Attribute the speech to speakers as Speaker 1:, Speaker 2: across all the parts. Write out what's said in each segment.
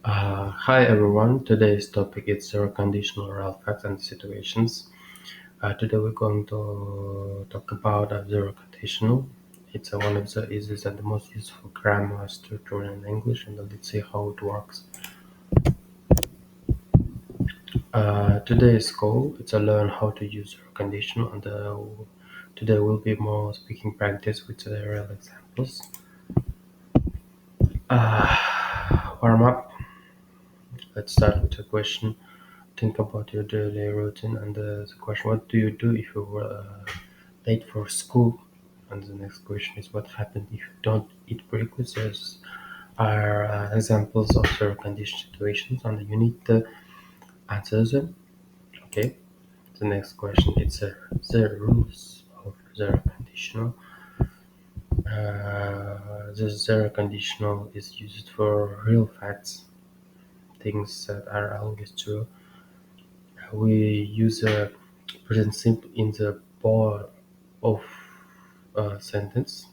Speaker 1: Hi everyone, today's topic is zero conditional real facts and situations. Today we're going to talk about zero conditional. It's one of the easiest and the most useful grammar structure in English, and let's see how it works. Today's goal is to learn how to use zero conditional, and today will be more speaking practice with real examples. Warm up. Let's start with a question. Think about your daily routine and the question, what do you do if you were late for school? And the next question is, what happens if you don't eat breakfast? Those are examples of zero condition situations, and you need to answer them. Okay. The next question is the rules of zero conditional. The zero conditional is used for real facts, things that are always true. We use a present simple in the body of a sentence.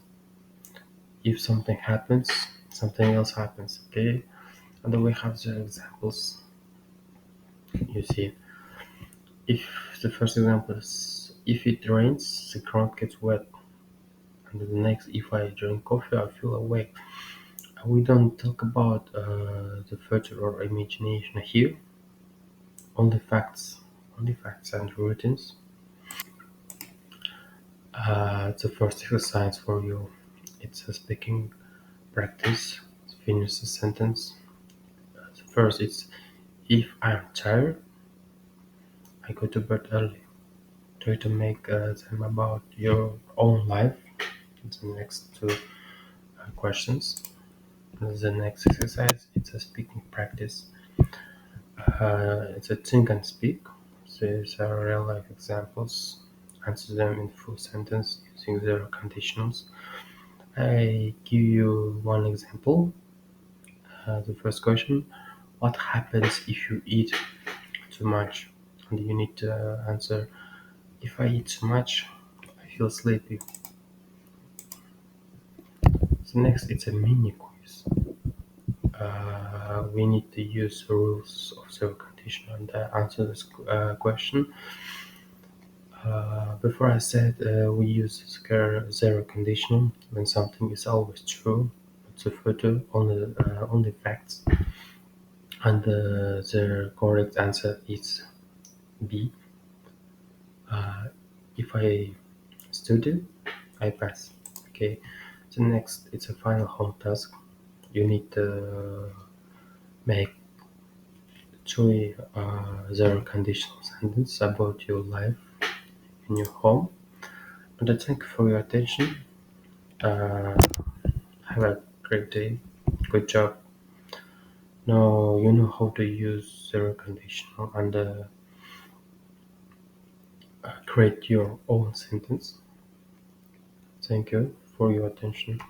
Speaker 1: If something happens, something else happens. Okay, and then we have the examples. You see, if the first example is if it rains, the ground gets wet, and the next, if I drink coffee, I feel awake. We don't talk about the future or imagination here. Only facts and routines. The first exercise for you, it's a speaking practice. Finish the sentence. The first is, if I'm tired, I go to bed early. Try to make them about your own life. The next two questions. The next exercise, it's a speaking practice. It's a think and speak. These are real life examples. Answer them in full sentence using zero conditionals. I give you one example. The first question, what happens if you eat too much? And you need to answer, if I eat too much, I feel sleepy. So next, it's a mini quiz. We need to use rules of zero condition and answer this question. Before I said we use zero conditional when something is always true, but the photo only facts, and the correct answer is B. If I study, I pass. Okay. So next, it's a final home task. You need to make three zero conditional sentences about your life in your home. And I thank you for your attention. Uh, have a great day. Good job. Now you know how to use zero conditional and create your own sentence. Thank you for your attention.